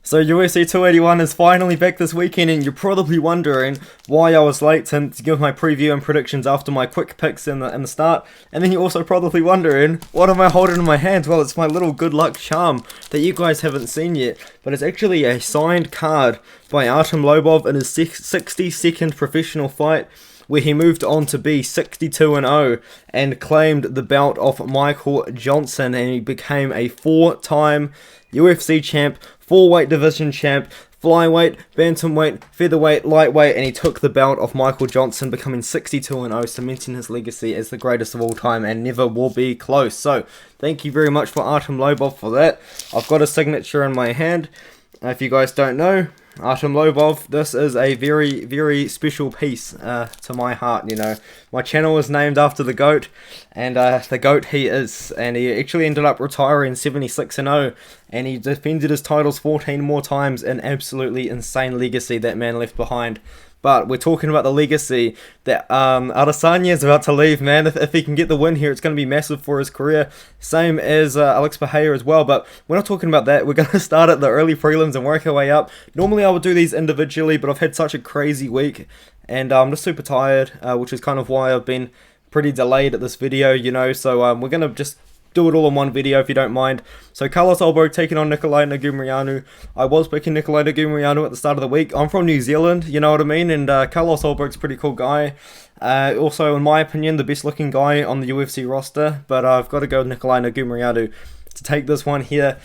So UFC 281 is finally back this weekend, and you're probably wondering why I was late to give my preview and predictions after my quick picks in the start. And then you're also probably wondering, what am I holding in my hands? Well, it's my little good luck charm that you guys haven't seen yet, but it's actually a signed card by Artem Lobov in his 62nd professional fight, where he moved on to be 62-0 and claimed the belt of Michael Johnson, and he became a 4-time UFC champ, 4-weight division champ, flyweight, bantamweight, featherweight, lightweight, and he took the belt of Michael Johnson, becoming 62-0, cementing his legacy as the greatest of all time and never will be close. So, thank you very much for Artem Lobov for that. I've got a signature in my hand. If you guys don't know, Artem Lobov, this is a very, very special piece to my heart, you know. My channel is named after the GOAT, and the GOAT he is, and he actually ended up retiring 76-0, and he defended his titles 14 more times, an absolutely insane legacy that man left behind. But we're talking about the legacy that Adesanya is about to leave, man. If he can get the win here, it's going to be massive for his career. Same as Alex Bahia as well. But we're not talking about that. We're going to start at the early prelims and work our way up. Normally I would do these individually, but I've had such a crazy week. And I'm just super tired, which is kind of why I've been pretty delayed at this video, you know. So we're going to just do it all in one video if you don't mind. So Carlos Ulberg taking on Nikolai Nagumriano. I was picking Nikolai Nagumriano at the start of the week. I'm from New Zealand, you know what I mean, and Carlos Ulberg's a pretty cool guy. Also, in my opinion, the best looking guy on the UFC roster, but I've got to go with Nikolai Nagumriano to take this one here.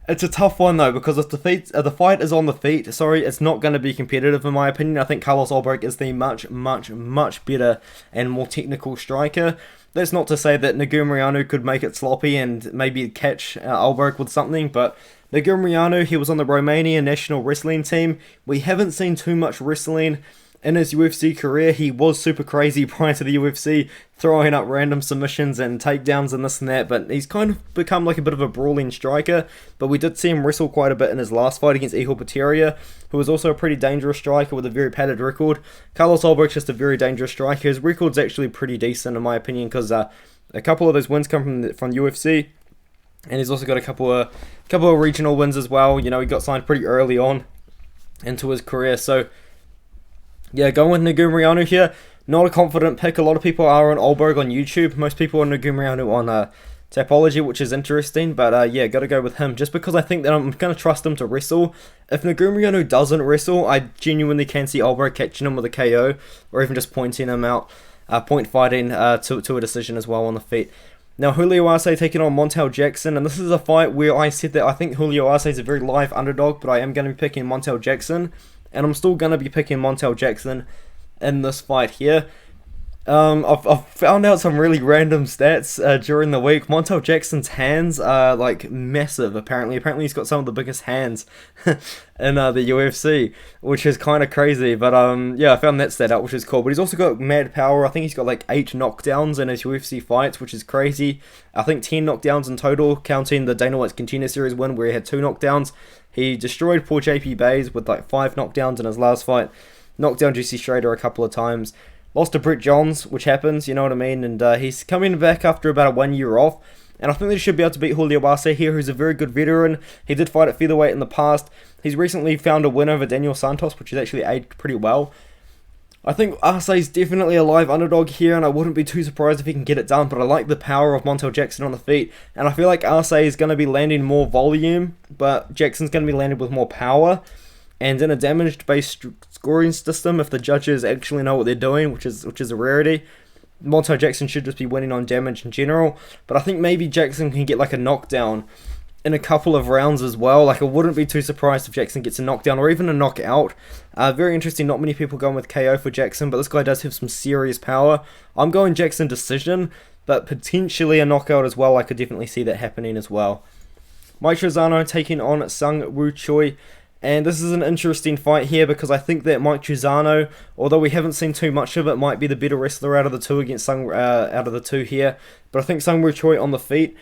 It's a tough one though, because if the fight is on the feet, it's not going to be competitive in my opinion. I think Carlos Ulberg is the much better and more technical striker. That's not to say that Nagumriano could make it sloppy and maybe catch Ulberg with something, but Nagumriano, he was on the Romanian national wrestling team. We haven't seen too much wrestling in his UFC career. He was super crazy prior to the UFC, throwing up random submissions and takedowns and this and that, but he's kind of become like a bit of a brawling striker. But we did see him wrestle quite a bit in his last fight against Pereira, who was also a pretty dangerous striker with a very padded record. Carlos Ulberg's just a very dangerous striker. His record's actually pretty decent in my opinion, because a couple of those wins come from UFC, and he's also got a couple of regional wins as well. You know, he got signed pretty early on into his career, so yeah, going with Nagumriano here. Not a confident pick. A lot of people are on Ulberg on YouTube. Most people are Nagumriano on Tapology, which is interesting. But yeah, got to go with him just because I think that I'm going to trust him to wrestle. If Nagumriano doesn't wrestle, I genuinely can see Ulberg catching him with a KO or even just pointing him out, point fighting to a decision as well on the feet. Now, Julio Arce taking on Montel Jackson, and this is a fight where I said that I think Julio Arce is a very live underdog, but I am going to be picking Montel Jackson. And I'm still going to be picking Montel Jackson in this fight here. I've found out some really random stats during the week. Montel Jackson's hands are like massive, apparently. Apparently he's got some of the biggest hands in the UFC, which is kind of crazy. But yeah, I found that stat out, which is cool. But he's also got mad power. I think he's got like 8 knockdowns in his UFC fights, which is crazy. I think 10 knockdowns in total, counting the Dana White's Contender Series win where he had 2 knockdowns. He destroyed poor JP Bays with like 5 knockdowns in his last fight. Knocked down GC Schrader a couple of times. Lost to Brett Johns, which happens, you know what I mean? And he's coming back after about a 1 year off. And I think they should be able to beat Julio Arce here, who's a very good veteran. He did fight at featherweight in the past. He's recently found a win over Daniel Santos, which has actually aged pretty well. I think Arce is definitely a live underdog here, and I wouldn't be too surprised if he can get it done, but I like the power of Montel Jackson on the feet, and I feel like Arce is going to be landing more volume, but Jackson's going to be landing with more power, and in a damage-based scoring system, if the judges actually know what they're doing, which is a rarity, Montel Jackson should just be winning on damage in general, but I think maybe Jackson can get like a knockdown in a couple of rounds as well. Like, I wouldn't be too surprised if Jackson gets a knockdown or even a knockout. Very interesting, not many people going with KO for Jackson, but this guy does have some serious power. I'm going Jackson decision, but potentially a knockout as well. I could definitely see that happening as well. Maestrosano taking on Zhang Choi. And this is an interesting fight here because I think that Maestrosano, although we haven't seen too much of it, might be the better wrestler out of the two against out of the two here. But I think Zhang Choi on the feet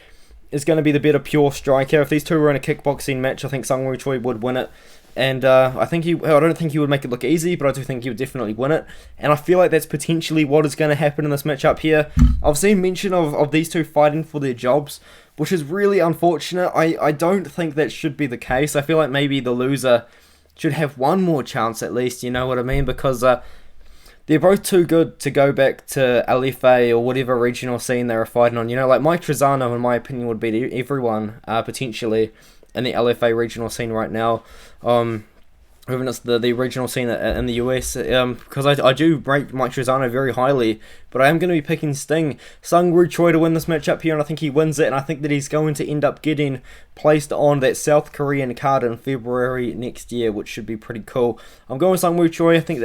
is going to be the better pure striker. If these two were in a kickboxing match, I think Zhang Choi would win it. And I don't think he would make it look easy, but I do think he would definitely win it. And I feel like that's potentially what is going to happen in this matchup here. I've seen mention of these two fighting for their jobs which is really unfortunate. I don't think that should be the case. I feel like maybe the loser should have one more chance at least, you know what I mean? Because they're both too good to go back to LFA or whatever regional scene they were fighting on. You know, like Maestrosano, in my opinion, would beat everyone potentially in the LFA regional scene right now. Even it's the regional scene in the US, because I do rate Maestrosano very highly, but I am going to be picking Sung Choi to win this matchup here, and I think he wins it, and I think that he's going to end up getting placed on that South Korean card in February next year, which should be pretty cool. I'm going with Sung Choi. I think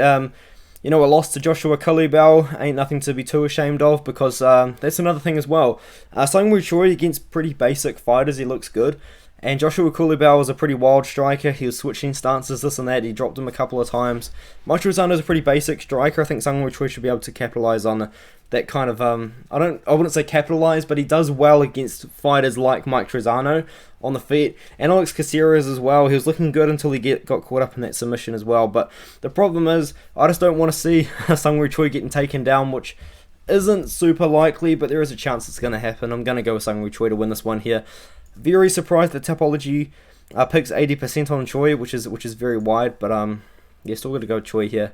you know, a loss to Joshua Kulibao ain't nothing to be too ashamed of, because that's another thing as well. Sung Choi against pretty basic fighters, he looks good. And Joshua Kulibao was a pretty wild striker. He was switching stances, this and that. He dropped him a couple of times. Maestrosano is a pretty basic striker. I think Sung Choi should be able to capitalize on that kind of I wouldn't say capitalize, but he does well against fighters like Maestrosano on the feet. And Alex Gutierrez as well. He was looking good until he got caught up in that submission as well. But the problem is, I just don't want to see Sung Choi getting taken down, which isn't super likely, but there is a chance it's going to happen. I'm going to go with Sung Choi to win this one here. Very surprised that Topology picks 80% on Choi, which is very wide, but yeah, still got to go Choi here.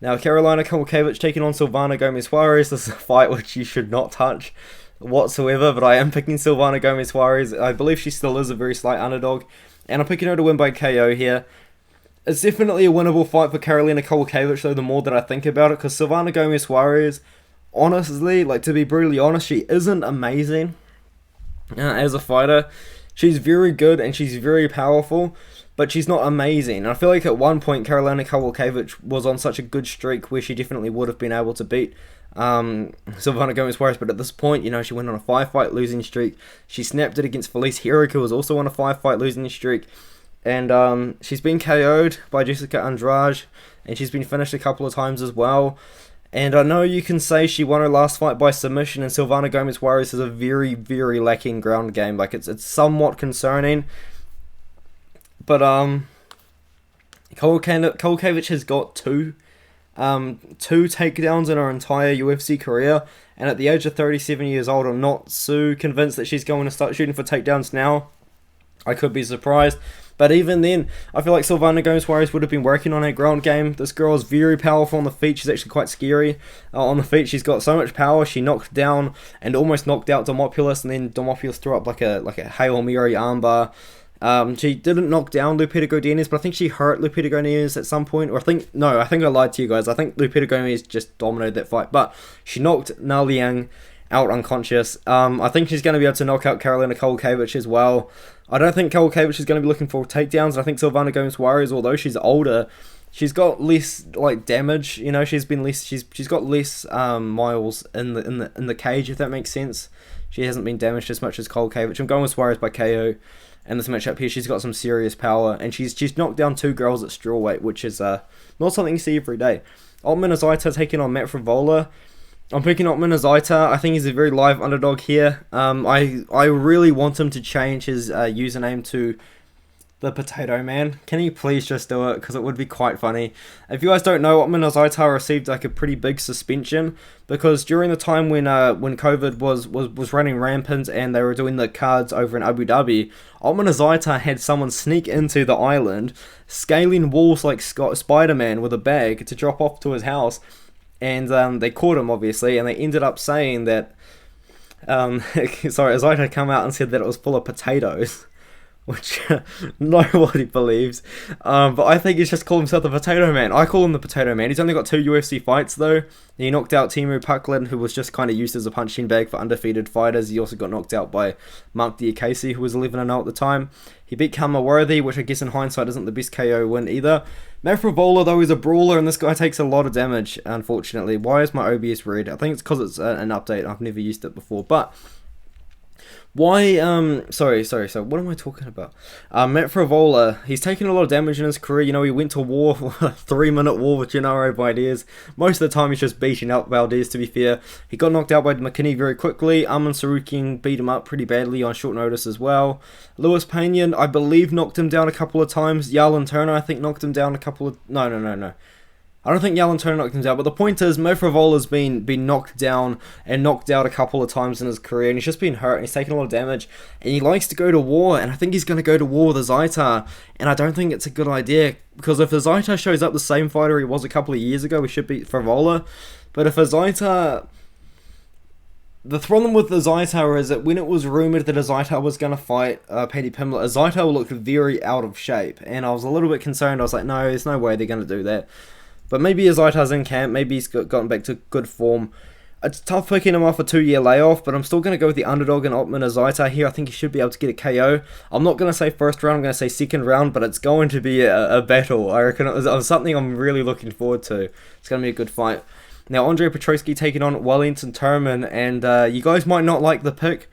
Now, Carolina Kowalkiewicz taking on Silvana Gomez-Juarez. This is a fight which you should not touch whatsoever, but I am picking Silvana Gomez-Juarez. I believe she still is a very slight underdog, and I'm picking her to win by KO here. It's definitely a winnable fight for Carolina Kowalkiewicz, though, the more that I think about it, because Silvana Gomez-Juarez, honestly, like, to be brutally honest, she isn't amazing. As a fighter, she's very good and she's very powerful, but she's not amazing. And I feel like at one point Carolina Kowalkiewicz was on such a good streak where she definitely would have been able to beat Silvana Gomez-Juarez, but at this point, you know, she went on a 5-fight losing streak. She snapped it against Felice Herrick, who was also on a 5-fight losing streak, and she's been KO'd by Jessica Andrade, and she's been finished a couple of times as well. And I know you can say she won her last fight by submission, and Silvana Gomez-Juarez has a very, very lacking ground game. Like, it's somewhat concerning. But Kowalkiewicz has got two takedowns in her entire UFC career, and at the age of 37 years old, I'm not so convinced that she's going to start shooting for takedowns now. I could be surprised. But even then, I feel like Silvana Gomez-Juarez would have been working on her ground game. This girl is very powerful on the feet. She's actually quite scary. On the feet, she's got so much power. She knocked down and almost knocked out Demopoulos, and then Demopoulos threw up like a Hail Mary armbar. She didn't knock down Lupita Godinez, but I think she hurt Lupita Godinez at some point. Or I think I lied to you guys. I think Lupita Godinez just dominated that fight. But she knocked Na Liang out unconscious. I think she's going to be able to knock out Carolina Kowalkiewicz as well. I don't think Kowalkiewicz is going to be looking for takedowns. I think Silvana Gomez-Juarez, although she's older, she's got less like damage. You know, she's got less miles in the cage, if that makes sense. She hasn't been damaged as much as Kowalkiewicz. I'm going with Juarez by KO. And this matchup here, she's got some serious power, and she's knocked down two girls at strawweight, which is not something you see every day. Otman Asita taking on Matt Frivola. I'm picking Otman Asita. I think he's a very live underdog here. I really want him to change his username to the Potato Man. Can he please just do it? Because it would be quite funny. If you guys don't know, Otman Asita received like a pretty big suspension because during the time when COVID was running rampant and they were doing the cards over in Abu Dhabi, Otman Asita had someone sneak into the island, scaling walls like Spider-Man with a bag to drop off to his house. And they caught him, obviously, and they ended up saying that, Asita had come out and said that it was full of potatoes, which nobody believes. But I think he's just called himself the Potato Man. I call him the Potato Man. He's only got 2 UFC fights, though. He knocked out Timu Puklin, who was just kind of used as a punching bag for undefeated fighters. He also got knocked out by Mark Diakese, who was 11-0 at the time. He beat Kama Worthy, which I guess in hindsight isn't the best KO win either. Matt Frivola, though, is a brawler, and this guy takes a lot of damage, unfortunately. Why is my OBS red? I think it's because it's an update. I've never used it before, but why, sorry, what am I talking about? Matt Frivola, he's taken a lot of damage in his career. You know, he went to war, a 3-minute war with Gennaro Valdez. Most of the time, he's just beating out Valdez, to be fair. He got knocked out by McKinney very quickly. Arman Sarukian beat him up pretty badly on short notice as well. Lewis Payne, I believe, knocked him down a couple of times. Yarlin Turner, I think, knocked him down a couple of... No. I don't think Yalan Turner knocked him out, but the point is, Avola been knocked down and knocked out a couple of times in his career, and he's just been hurt, and he's taken a lot of damage, and he likes to go to war, and I think he's going to go to war with Asita, and I don't think it's a good idea, because if Asita shows up the same fighter he was a couple of years ago, we should beat Avola, but if Asita... The problem with Asita is that when it was rumoured that Asita was going to fight Paddy Pimblett, Asita looked very out of shape, and I was a little bit concerned. I was like, no, there's no way they're going to do that. But maybe Asita's in camp, maybe he's gotten back to good form. It's tough picking him off a 2-year layoff, but I'm still going to go with the underdog and Otman Asita here. I think he should be able to get a KO. I'm not going to say first round, I'm going to say second round, but it's going to be a battle. I reckon it was something I'm really looking forward to. It's going to be a good fight. Now, Andre Petrovski taking on Wellington Turman, and you guys might not like the pick.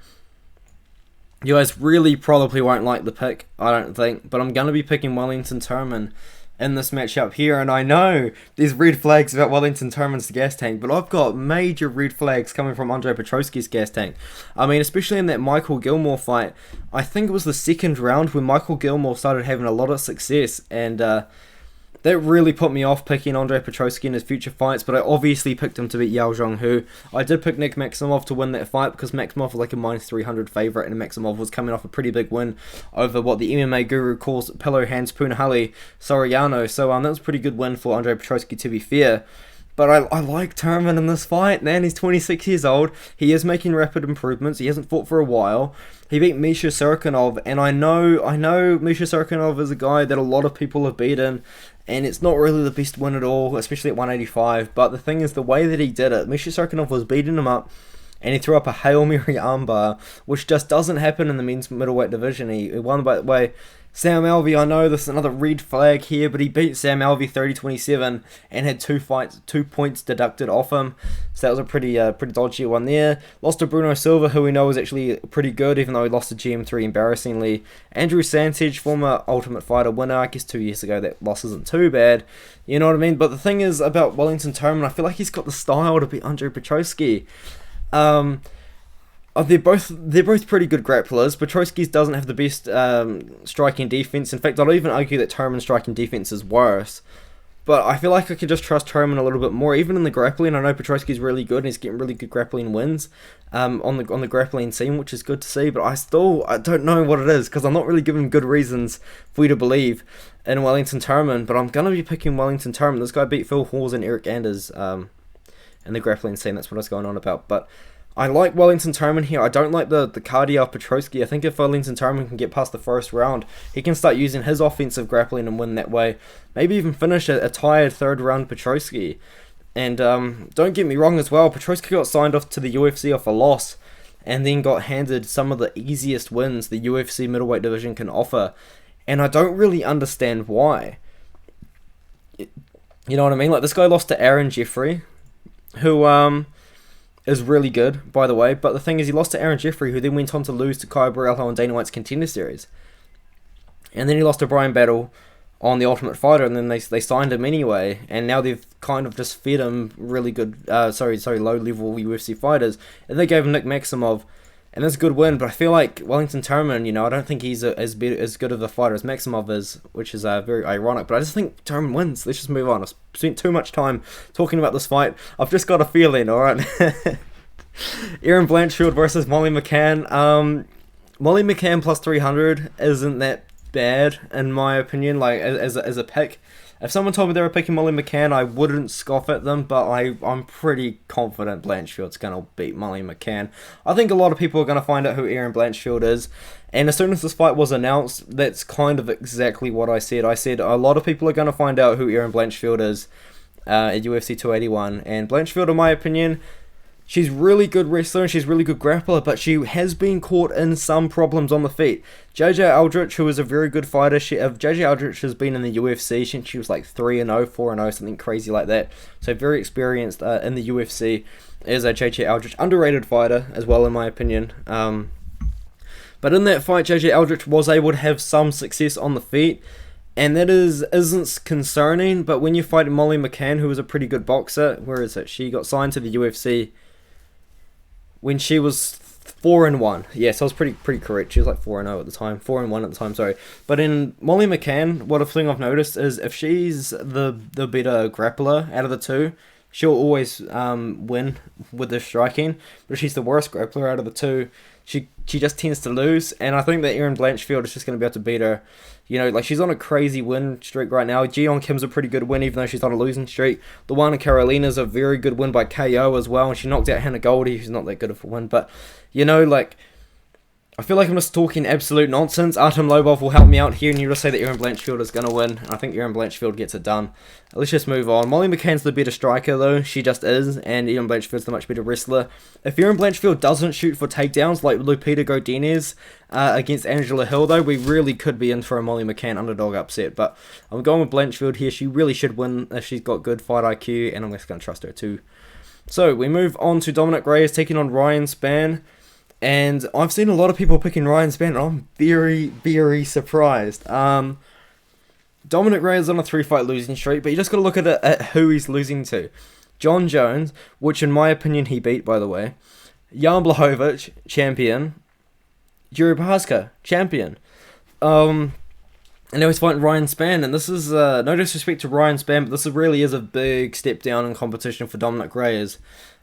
You guys really probably won't like the pick, I don't think, but I'm going to be picking Wellington Turman in this matchup here, and I know there's red flags about Wellington Turman's gas tank, but I've got major red flags coming from Andre Petrovski's gas tank. I mean, especially in that Michael Gilmore fight, I think it was the second round when Michael Gilmore started having a lot of success, and that really put me off picking Andre Petrovski in his future fights, but I obviously picked him to beat Yao Zhang. I did pick Nick Maximov to win that fight because Maximov was like a minus 300 favourite, and Maximov was coming off a pretty big win over what the MMA guru calls Pillow Hands Punahali Soriano. So that was a pretty good win for Andre Petrovski, to be fair. But I like Turman in this fight, man. He's 26 years old. He is making rapid improvements. He hasn't fought for a while. He beat Misha Serkinov, and I know Misha Serkinov is a guy that a lot of people have beaten, and it's not really the best win at all, especially at 185. But the thing is, the way that he did it, Misha Serkinov was beating him up, and he threw up a Hail Mary armbar, which just doesn't happen in the men's middleweight division. He won by the way. Sam Alvey, I know this is another red flag here, but he beat Sam Alvey 30-27 and had 2 points deducted off him. So that was a pretty dodgy one there. Lost to Bruno Silva, who we know is actually pretty good, even though he lost to GM3 embarrassingly. Andrew Sanchez, former Ultimate Fighter winner, I guess 2 years ago, that loss isn't too bad. You know what I mean? But the thing is about Wellington Turman, I feel like he's got the style to beat Andre Petrovski. They're both pretty good grapplers. Petrovski's doesn't have the best striking defense. In fact, I'd even argue that Turman's striking defense is worse. But I feel like I can just trust Turman a little bit more, even in the grappling. I know Petrovski's really good and he's getting really good grappling wins on the grappling scene, which is good to see. But I don't know what it is, because I'm not really giving good reasons for you to believe in Wellington Turman. But I'm gonna be picking Wellington Turman. This guy beat Phil Hawes and Eric Anders in the grappling scene. That's what I was going on about. But I like Wellington Turman here. I don't like the cardio of Petrovski. I think if Wellington Turman can get past the first round, he can start using his offensive grappling and win that way. Maybe even finish a tired third round Petrovski. And don't get me wrong as well, Petrovski got signed off to the UFC off a loss, and then got handed some of the easiest wins the UFC middleweight division can offer. And I don't really understand why. You know what I mean? Like, this guy lost to Aaron Jeffrey, who is really good, by the way, but the thing is, he lost to Aaron Jeffrey, who then went on to lose to Kai Borrello on Dana White's Contender Series. And then he lost to Brian Battle on The Ultimate Fighter, and then they signed him anyway, and now they've kind of just fed him really good, low-level UFC fighters, and they gave him Nick Maximov, and that's a good win, but I feel like Wellington Turman, I don't think he's as good of a fighter as Maximov is, which is very ironic, but I just think Turman wins. Let's just move on. I've spent too much time talking about this fight. I've just got a feeling, alright? Erin Blanchefield versus Molly McCann. Molly McCann plus 300 isn't that bad, in my opinion, like, as a pick. If someone told me they were picking Molly McCann, I wouldn't scoff at them, but I'm pretty confident Blanchefield's going to beat Molly McCann. I think a lot of people are going to find out who Erin Blanchefield is, and as soon as this fight was announced, that's kind of exactly what I said. I said a lot of people are going to find out who Erin Blanchefield is at UFC 281, and Blanchefield, in my opinion, she's really good wrestler and she's really good grappler, but she has been caught in some problems on the feet. JJ Aldrich, who is a very good fighter, JJ Aldrich has been in the UFC since she was like 3-0, 4-0, something crazy like that. So very experienced in the UFC is a JJ Aldrich, underrated fighter as well, in my opinion. But in that fight, JJ Aldrich was able to have some success on the feet, and that isn't concerning. But when you fight Molly McCann, who is a pretty good boxer, where is it? She got signed to the UFC when she was 4-1. Yes, I was pretty correct. She was like 4-0 at the time, 4-1 at the time. Sorry, but in Molly McCann, what a thing I've noticed is if she's the better grappler out of the two, she'll always win with the striking. But if she's the worst grappler out of the two, she just tends to lose. And I think that Erin Blanchefield is just going to be able to beat her. You know, like she's on a crazy win streak right now. Jeon Kim's a pretty good win, even though she's on a losing streak. The one in Carolina's a very good win by KO as well, and she knocked out Hannah Goldie, who's not that good of a win. But, you know, like, I feel like I'm just talking absolute nonsense. Artem Lobov will help me out here, and he'll just say that Erin Blanchefield is going to win. I think Erin Blanchefield gets it done. Let's just move on. Molly McCann's the better striker, though. She just is, and Erin Blanchefield's the much better wrestler. If Erin Blanchefield doesn't shoot for takedowns like Lupita Godinez against Angela Hill, though, we really could be in for a Molly McCann underdog upset. But I'm going with Blanchefield here. She really should win if she's got good fight IQ, and I'm just going to trust her too. So we move on to Dominic Reyes taking on Ryan Spann. And I've seen a lot of people picking Ryan Spann, and I'm very, very surprised. Dominic Reyes is on a 3-fight losing streak, but you just got to look at who he's losing to. John Jones, which in my opinion he beat, by the way. Jan Blachowicz, champion. Jiri Prochazka, champion. And now he's fighting Ryan Spann, and this is, no disrespect to Ryan Spann, but this really is a big step down in competition for Dominic Reyes.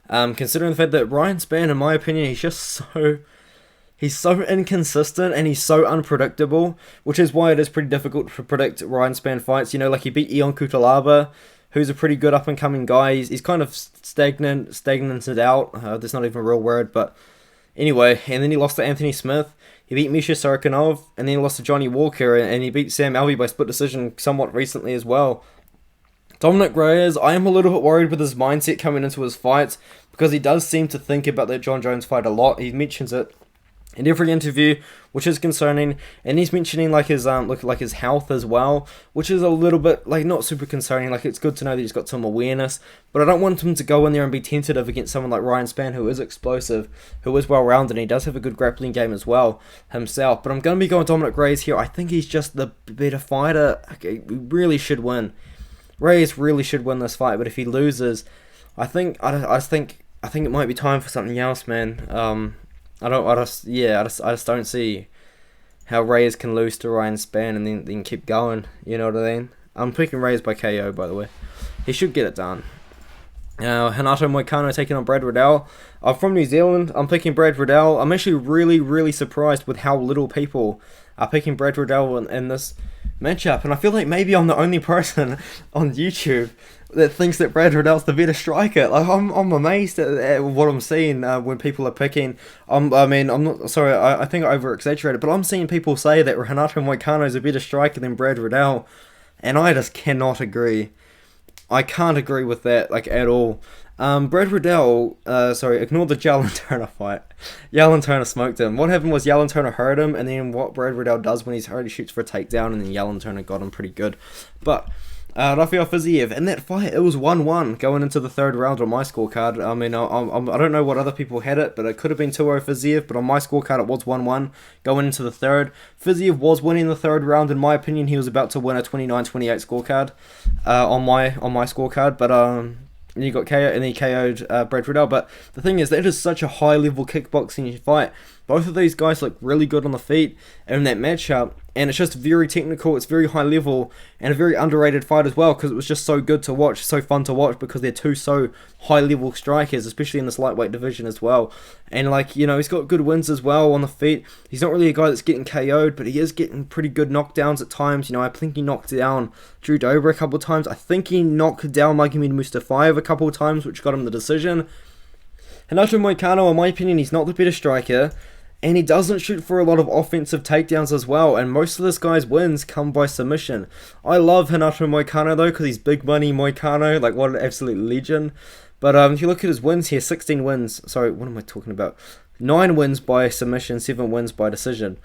Considering the fact that Ryan Spann, in my opinion, he's so inconsistent and he's so unpredictable, which is why it is pretty difficult to predict Ryan Spann fights. You know, like he beat Ion Kutalaba, who's a pretty good up-and-coming guy. He's kind of stagnated out. That's not even a real word, but anyway. And then he lost to Anthony Smith. He beat Misha Sarakinov, and then he lost to Johnny Walker, and he beat Sam Alvey by split decision somewhat recently as well. Dominic Reyes, I am a little bit worried with his mindset coming into his fights, because he does seem to think about that John Jones fight a lot. He mentions it in every interview, which is concerning, and he's mentioning like his his health as well, which is a little bit like not super concerning. Like it's good to know that he's got some awareness, but I don't want him to go in there and be tentative against someone like Ryan Spann, who is explosive, who is well rounded, and he does have a good grappling game as well himself. But I'm going to be going Dominic Reyes here. I think he's just the better fighter. Okay, we really should win. Reyes really should win this fight, but if he loses, I think it might be time for something else, man. I just don't see how Reyes can lose to Ryan Spann and then keep going. You know what I mean? I'm picking Reyes by KO, by the way. He should get it done. Now, Renato Moicano taking on Brad Riddell. I'm from New Zealand. I'm picking Brad Riddell. I'm actually really, really surprised with how little people are picking Brad Riddell in this matchup. And I feel like maybe I'm the only person on YouTube that thinks that Brad Riddell's the better striker. Like I'm amazed at what I'm seeing when people are picking. I'm not sorry. I think I over exaggerated, but I'm seeing people say that Renato Moicano is a better striker than Brad Riddell, and I just cannot agree. I can't agree with that like at all. Brad Riddell, ignore the Jalen Turner fight. Jalen Turner smoked him. What happened was Jalen Turner hurt him, and then what Brad Riddell does when he's hurt, he shoots for a takedown, and then Jalen Turner got him pretty good. But Rafael Fiziev, in that fight, it was 1-1 going into the third round on my scorecard. I mean, I don't know what other people had it, but it could have been 2-0 Fiziev, but on my scorecard it was 1-1 going into the third. Fiziev was winning the third round. In my opinion, he was about to win a 29-28 scorecard on my scorecard, but and he got KO, and he KO'd Brad Riddell. But the thing is, that is such a high-level kickboxing fight. Both of these guys look really good on the feet in that matchup, and it's just very technical, it's very high level, and a very underrated fight as well, because it was just so good to watch, so fun to watch, because they're two so high-level strikers, especially in this lightweight division as well. And, like, you know, he's got good wins as well on the feet. He's not really a guy that's getting KO'd, but he is getting pretty good knockdowns at times. You know, I think he knocked down Drew Dober a couple of times. I think he knocked down Magomed Mustafayev a couple of times, which got him the decision. Renato Moicano, in my opinion, he's not the better striker, and he doesn't shoot for a lot of offensive takedowns as well, and most of this guy's wins come by submission. I love Renato Moicano though, because he's big money Moicano, like what an absolute legend. But if you look at his wins here, 16 wins, sorry, what am I talking about? 9 wins by submission, 7 wins by decision.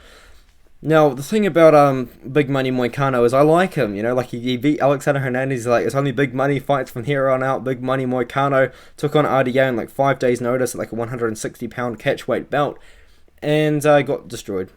Now, the thing about big money Moicano is I like him, you know, like he beat Alexander Hernandez, like it's only big money fights from here on out. Big money Moicano took on RDA in like 5 days notice at like a 160 pound catchweight belt, and got destroyed.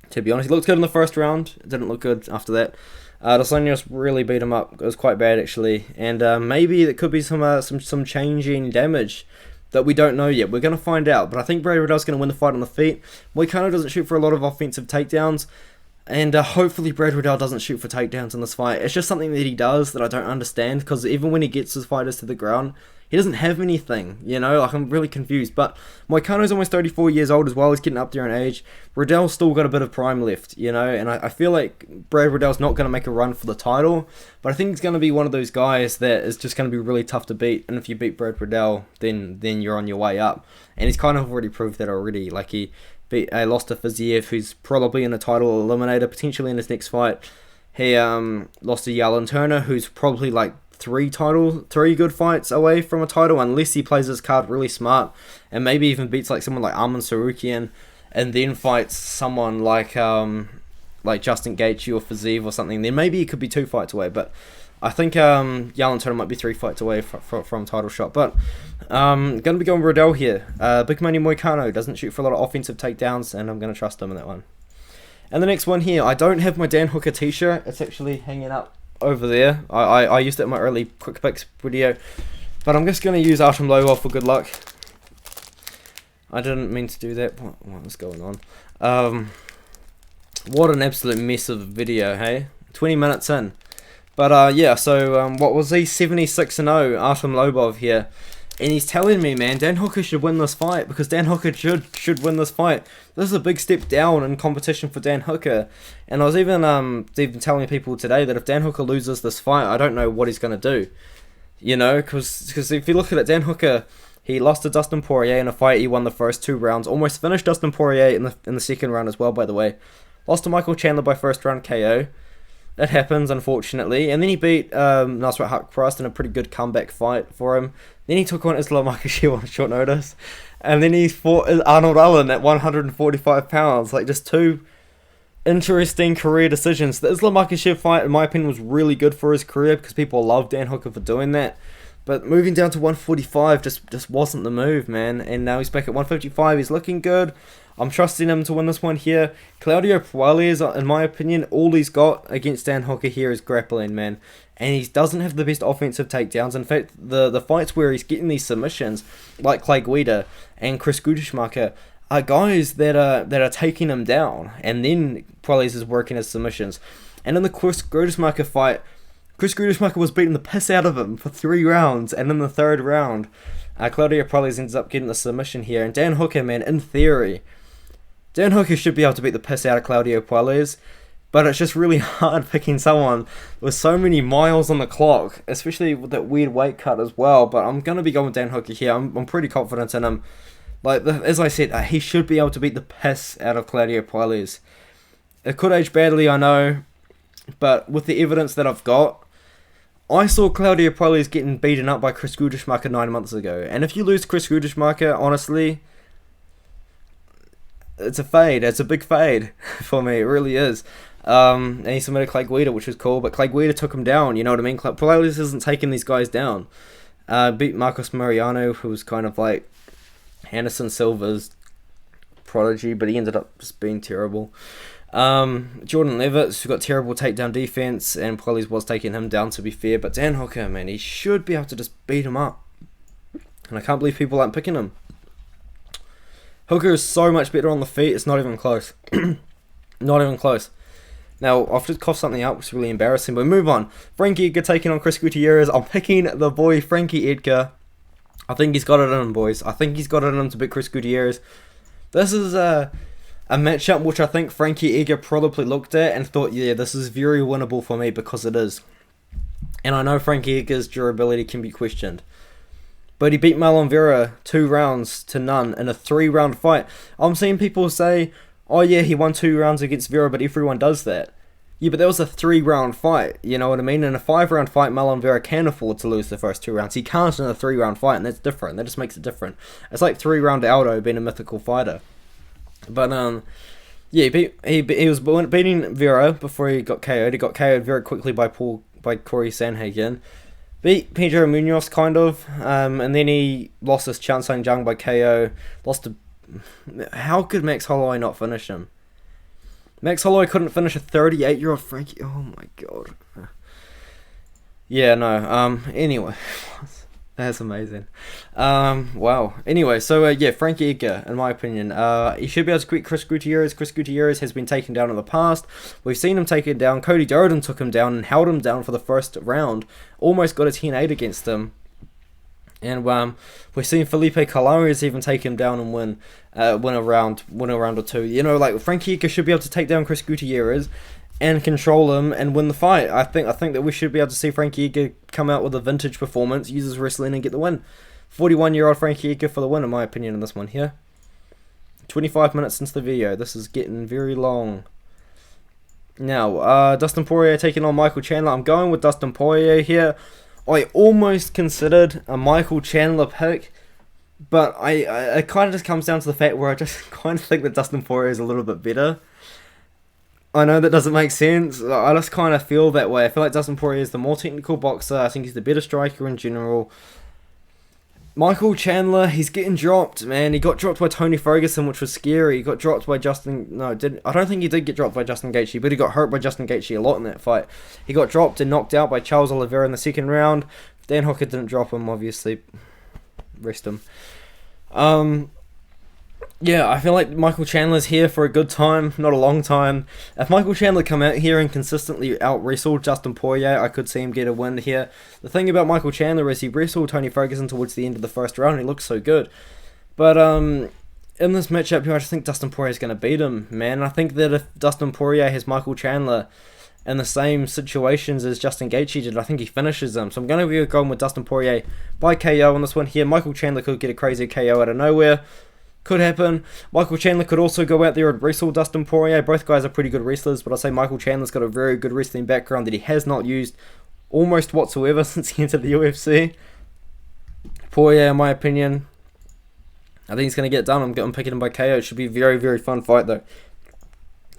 To be honest, he looked good in the first round, it didn't look good after that. Adesanya really beat him up, it was quite bad actually, and maybe there could be some changing damage that we don't know yet. We're going to find out, but I think Brad Riddell's going to win the fight on the feet. Mokano doesn't shoot for a lot of offensive takedowns, and hopefully Brad Riddell doesn't shoot for takedowns in this fight. It's just something that he does that I don't understand, because even when he gets his fighters to the ground, he doesn't have anything, you know, like I'm really confused. But Mokano's almost 34 years old as well, he's getting up there in age. Riddell's still got a bit of prime left, you know, and I feel like Brad Riddell's not going to make a run for the title, but I think he's going to be one of those guys that is just going to be really tough to beat, and if you beat Brad Riddell, then you're on your way up. And he's kind of already proved that already, like he lost to Fiziev, who's probably in a title eliminator, potentially in his next fight. He lost to Yalan Turner, who's probably like three good fights away from a title, unless he plays his card really smart and maybe even beats like someone like Arman Sarukian, and then fights someone like Justin Gaethje or Fiziev or something. Then maybe he could be 2 fights away, but I think Yalan Turner might be 3 fights away from title shot. But gonna be going Riddell here. Big money Mokano doesn't shoot for a lot of offensive takedowns, and I'm gonna trust him in that one. And the next one here, I don't have my Dan Hooker t-shirt. It's actually hanging up over there. I used it in my early quick picks video, but I'm just going to use Artem Lobov for good luck. I didn't mean to do that. What was going on? What an absolute mess of a video, hey? 20 minutes in. But yeah, so what was he? 76-0, Artem Lobov here. And he's telling me, man, Dan Hooker should win this fight, because Dan Hooker should win this fight. This is a big step down in competition for Dan Hooker. And I was even telling people today that if Dan Hooker loses this fight, I don't know what he's going to do. You know, because if you look at it, Dan Hooker, he lost to Dustin Poirier in a fight. He won the first 2 rounds. Almost finished Dustin Poirier in the second round as well, by the way. Lost to Michael Chandler by first round KO. It happens, unfortunately. And then he beat Nasrat Haqparast in a pretty good comeback fight for him. Then he took on Islam Makhachev on short notice. And then he fought Arnold Allen at 145 pounds. Like, just 2 interesting career decisions. The Islam Makhachev fight, in my opinion, was really good for his career, because people love Dan Hooker for doing that. But moving down to 145 just wasn't the move, man. And now he's back at 155. He's looking good. I'm trusting him to win this one here. Claudio Puelles, in my opinion, all he's got against Dan Hooker here is grappling, man. And he doesn't have the best offensive takedowns. In fact, the fights where he's getting these submissions, like Clay Guida and Chris Gutierrez, are guys that are taking him down. And then Puelles is working his submissions. And in the Chris Gutierrez fight, Chris Gutierrez was beating the piss out of him for 3 rounds. And in the 3rd round, Claudio Puelles ends up getting the submission here. And Dan Hooker, man, in theory, Dan Hooker should be able to beat the piss out of Claudio Puelles, but it's just really hard picking someone with so many miles on the clock, especially with that weird weight cut as well. But I'm going to be going with Dan Hooker here. I'm pretty confident in him. Like, as I said, he should be able to beat the piss out of Claudio Puelles. It could age badly, I know, but with the evidence that I've got, I saw Claudio Puelles getting beaten up by Chris Gutierrez 9 months ago. And if you lose Chris Gutierrez, honestly, it's a fade. It's a big fade for me. It really is. And he submitted Clay Guida, which was cool, but Clay Guida took him down. You know what I mean? Puelles isn't taking these guys down. Beat Marcos Mariano, who was kind of like Anderson Silva's prodigy, but he ended up just being terrible. Jordan Levitt, who got terrible takedown defense, and Puelles was taking him down, to be fair. But Dan Hooker, man, he should be able to just beat him up. And I can't believe people aren't picking him. Hooker is so much better on the feet, it's not even close. Not even close. Now, I've just coughed something out, which is really embarrassing, but move on. Frankie Edgar taking on Chris Gutierrez. I'm picking the boy, Frankie Edgar. I think he's got it in him, boys. I think he's got it in him to beat Chris Gutierrez. This is a matchup which I think Frankie Edgar probably looked at and thought, yeah, this is very winnable for me, because it is. And I know Frankie Edgar's durability can be questioned. But he beat Marlon Vera 2 rounds to none in a 3-round fight. I'm seeing people say, oh yeah, he won 2 rounds against Vera, but everyone does that. Yeah, but that was a 3-round fight, you know what I mean? In a 5-round fight, Marlon Vera can afford to lose the first 2 rounds. He can't in a 3-round fight, and that's different. That just makes it different. It's like 3-round Aldo being a mythical fighter. But, yeah, he was beating Vera before he got KO'd. He got KO'd very quickly by Corey Sandhagen. Beat Pedro Munoz, kind of, and then he lost his Chansung Zhang by KO. Lost to... How could Max Holloway not finish him? Max Holloway couldn't finish a 38-year-old Frankie... Oh my god. Yeah, no, anyway. That's amazing. Wow. Anyway, so yeah, Frankie Edgar, in my opinion, he should be able to quit Chris Gutierrez. Chris Gutierrez has been taken down in the past. We've seen him take it down. Cody Durden took him down and held him down for the first round. Almost got a 10-8 against him. And we've seen Felipe Colares even take him down and win a round or two. You know, like Frankie Edgar should be able to take down Chris Gutierrez and control him and win the fight. I think that we should be able to see Frankie Edgar come out with a vintage performance, use his wrestling and get the win. 41-year-old Frankie Edgar for the win, in my opinion, in this one here. 25 minutes since the video. This is getting very long. Now, Dustin Poirier taking on Michael Chandler. I'm going with Dustin Poirier here. I almost considered a Michael Chandler pick, but it kind of just comes down to the fact where I just kind of think that Dustin Poirier is a little bit better. I know that doesn't make sense. I just kind of feel that way. I feel like Dustin Poirier is the more technical boxer. I think he's the better striker in general. Michael Chandler, he's getting dropped, man. He got dropped by Tony Ferguson, which was scary. He got dropped by Justin... No, I don't think he did get dropped by Justin Gaethje, but he got hurt by Justin Gaethje a lot in that fight. He got dropped and knocked out by Charles Oliveira in the second round. Dan Hooker didn't drop him, obviously. Rest him. Yeah, I feel like Michael Chandler's here for a good time, not a long time. If Michael Chandler come out here and consistently out-wrestle Dustin Poirier, I could see him get a win here. The thing about Michael Chandler is he wrestled Tony Ferguson towards the end of the first round, and he looked so good. But in this matchup here, I just think Dustin Poirier's going to beat him, man. I think that if Dustin Poirier has Michael Chandler in the same situations as Justin Gaethje did, I think he finishes him. So I'm going to be going with Dustin Poirier by KO on this one here. Michael Chandler could get a crazy KO out of nowhere. Could happen. Michael Chandler could also go out there and wrestle Dustin Poirier. Both guys are pretty good wrestlers, but I'll say Michael Chandler's got a very good wrestling background that he has not used almost whatsoever since he entered the UFC. Poirier, in my opinion, I think he's going to get it done. I'm picking him by KO. It should be a very, very fun fight, though.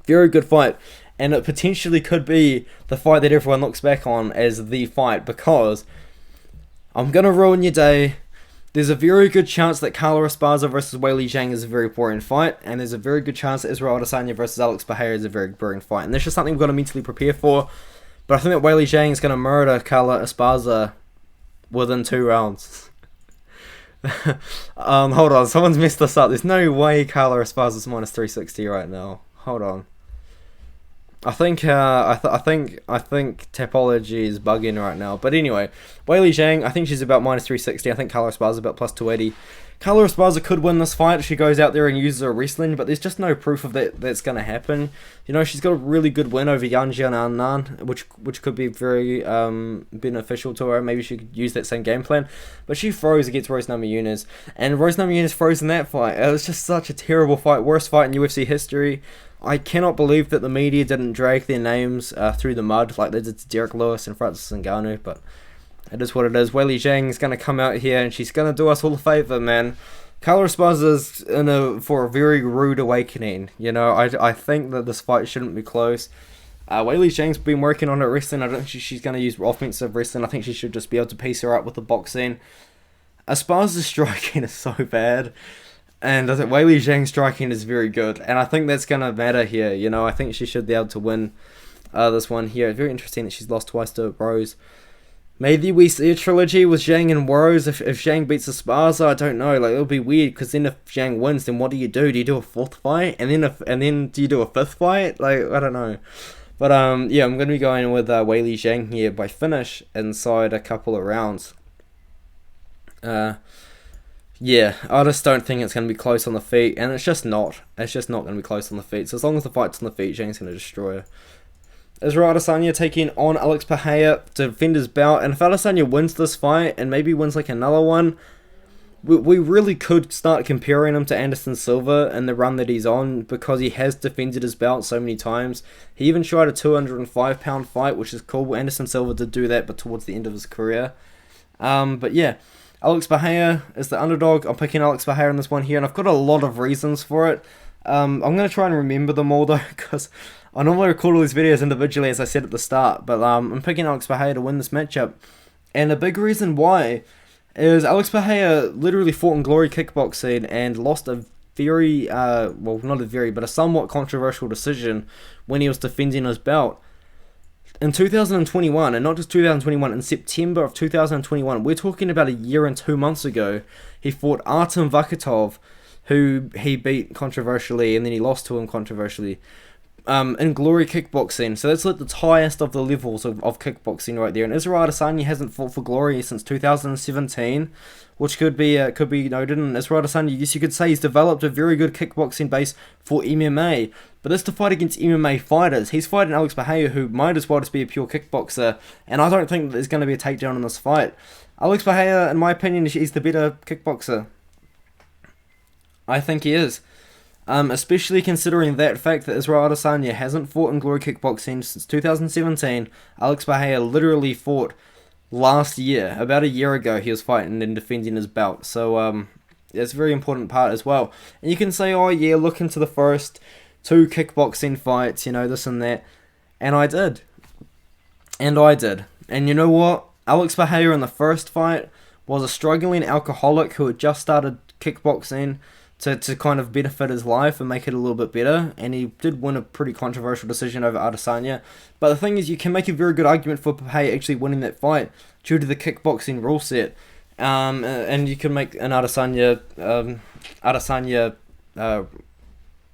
Very good fight. And it potentially could be the fight that everyone looks back on as the fight, because I'm going to ruin your day. There's a very good chance that Carla Esparza versus Weili Zhang is a very boring fight, and there's a very good chance that Israel Adesanya versus Alex Bahia is a very boring fight. And that's just something we've got to mentally prepare for. But I think that Weili Zhang is going to murder Carla Esparza within 2 rounds. Hold on, someone's messed this up. There's no way Carla Esparza's minus 360 right now. Hold on. I think Tapology is bugging right now. But anyway, Weili Zhang, I think she's about minus 360. I think Carla Esparza about plus 280. Carla Esparza could win this fight if she goes out there and uses her wrestling, but there's just no proof of that's going to happen. You know, she's got a really good win over Yanjian Annan, which could be very beneficial to her. Maybe she could use that same game plan. But she froze against Rose Namajunas, and Rose Namajunas froze in that fight. It was just such a terrible fight. Worst fight in UFC history. I cannot believe that the media didn't drag their names through the mud like they did to Derek Lewis and Francis Ngannou, but it is what it is. Weili Zhang is going to come out here and she's going to do us all a favour, man. Carla Esparza's for a very rude awakening. You know, I think that this fight shouldn't be close. Weili Zhang's been working on her wrestling. I don't think she's going to use offensive wrestling. I think she should just be able to piece her up with the boxing. Esparza's striking is so bad. And I think Weili Zhang's striking is very good. And I think that's going to matter here. You know, I think she should be able to win this one here. It's very interesting that she's lost twice to Rose. Maybe we see a trilogy with Zhang and Rose. If Zhang beats Esparza, I don't know. Like, it'll be weird, because then if Zhang wins, then what do? Do you do a fourth fight? And then do you do a fifth fight? Like, I don't know. But yeah, I'm going to be going with Weili Zhang here by finish inside a couple of rounds. Yeah, I just don't think it's going to be close on the feet, and it's just not. It's just not going to be close on the feet. So as long as the fight's on the feet, Zhang's going to destroy her. Israel Adesanya taking on Alex Bahia to defend his belt, and if Adesanya wins this fight, and maybe wins like another one, we really could start comparing him to Anderson Silva in the run that he's on, because he has defended his belt so many times. He even tried a 205-pound fight, which is cool. Anderson Silva did do that, but towards the end of his career. But yeah, Alex Bahia is the underdog. I'm picking Alex Bahia in this one here, and I've got a lot of reasons for it. I'm going to try and remember them all, though, because I normally record all these videos individually, as I said at the start, but I'm picking Alex Bahia to win this matchup. And a big reason why is Alex Bahia literally fought in Glory Kickboxing and lost a very, well, not a very, but a somewhat controversial decision when he was defending his belt. in 2021, and not just 2021, in September of 2021, we're talking about a year and 2 months ago, he fought Artem Vakitov, who he beat controversially, and then he lost to him controversially, in Glory Kickboxing. So that's like the highest of the levels of kickboxing right there. And Israel Adesanya hasn't fought for Glory since 2017, which could be noted. And Israel Adesanya, yes, you could say he's developed a very good kickboxing base for MMA, but that's to fight against MMA fighters. He's fighting Alex Bahia, who might as well just be a pure kickboxer, and I don't think that there's going to be a takedown in this fight. Alex Bahia, in my opinion, he's the better kickboxer. I think he is. Especially considering that fact that Israel Adesanya hasn't fought in Glory Kickboxing since 2017. Alex Bahia literally fought last year. About a year ago, he was fighting and defending his belt. So, it's a very important part as well. And you can say, oh yeah, look into the first 2 kickboxing fights, this and that. And I did. And you know what? Alex Bahia in the first fight was a struggling alcoholic who had just started kickboxing to kind of benefit his life and make it a little bit better, and he did win a pretty controversial decision over Adesanya. But the thing is, you can make a very good argument for Bahia actually winning that fight due to the kickboxing rule set, and you can make an Adesanya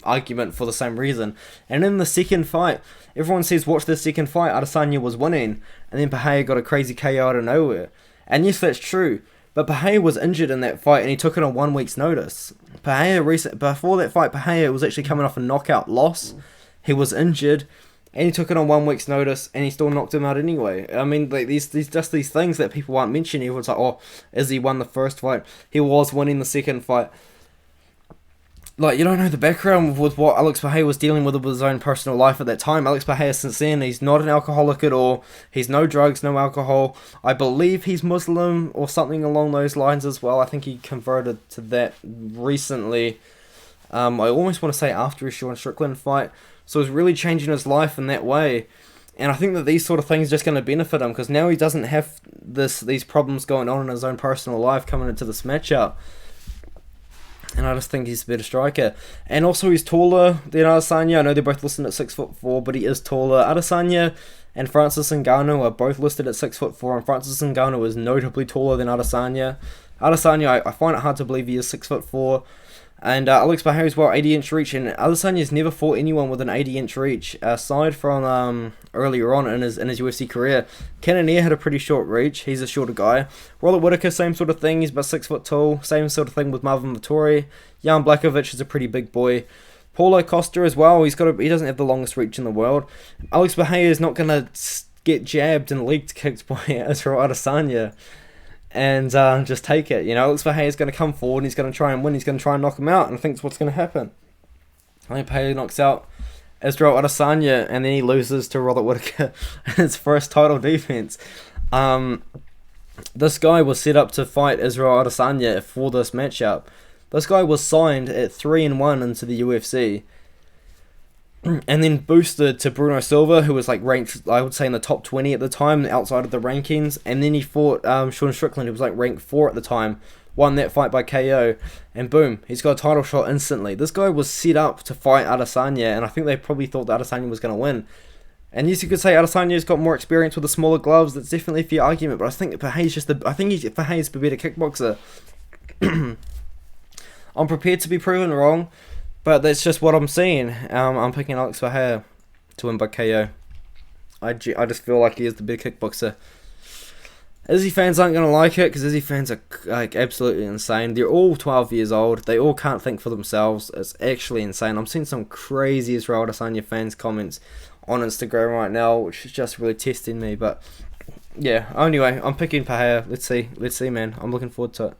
argument for the same reason. And in the second fight, everyone says watch the second fight, Adesanya was winning, and then Bahia got a crazy KO out of nowhere. And yes, that's true. But Bahia was injured in that fight, and he took it on 1 week's notice. Before that fight, Bahia was actually coming off a knockout loss. He was injured, and he took it on 1 week's notice, and he still knocked him out anyway. I mean, like these things that people aren't mentioning. Everyone's like, oh, Izzy won the first fight. He was winning the second fight. Like, you don't know the background with what Alex Bahia was dealing with his own personal life at that time. Alex Bahia, since then, he's not an alcoholic at all. He's no drugs, no alcohol. I believe he's Muslim or something along those lines as well. I think he converted to that recently. I almost want to say after his Sean Strickland fight. So he's really changing his life in that way. And I think that these sort of things are just going to benefit him, because now he doesn't have these problems going on in his own personal life coming into this matchup. And I just think he's a better striker. And also he's taller than Adesanya. I know they're both listed at 6'4", but he is taller. Adesanya and Francis Ngannou are both listed at 6'4", and Francis Ngannou is notably taller than Adesanya. Adesanya, I find it hard to believe he is 6'4". And Alex Bahia as well, 80-inch reach, and Adesanya's never fought anyone with an 80-inch reach, aside from earlier on in his UFC career. Cannonier had a pretty short reach, he's a shorter guy. Robert Whittaker, same sort of thing, he's about 6 foot tall, same sort of thing with Marvin Vettori. Jan Blachowicz is a pretty big boy. Paulo Costa as well, he doesn't have the longest reach in the world. Alex Bahia is not going to get jabbed and leg kicked by Israel Adesanya and just take it. Alex Bahia is going to come forward and he's going to try and win. He's going to try and knock him out, and I think that's what's going to happen. I think Bahia knocks out Israel Adesanya, and then he loses to Robert Whittaker in his first title defense. This guy was set up to fight Israel Adesanya for this matchup. This guy was signed at 3-1 into the UFC, and then boosted to Bruno Silva, who was ranked, I would say, in the top 20 at the time, outside of the rankings. And then he fought Sean Strickland, who was ranked 4 at the time, won that fight by KO, and boom, he's got a title shot instantly. This guy was set up to fight Adesanya, and I think they probably thought that Adesanya was going to win. And yes, you could say Adesanya's got more experience with the smaller gloves. That's definitely a fair argument, but I think Bahia's Bahia's the better kickboxer. I'm prepared to be proven wrong, but that's just what I'm seeing. I'm picking Alex Bahia to win by KO. I just feel like he is the better kickboxer. Izzy fans aren't going to like it, because Izzy fans are absolutely insane. They're all 12 years old. They all can't think for themselves. It's actually insane. I'm seeing some crazy Israel Adesanya fans comments on Instagram right now, which is just really testing me. But yeah, anyway, I'm picking Bahia. Let's see, man. I'm looking forward to it.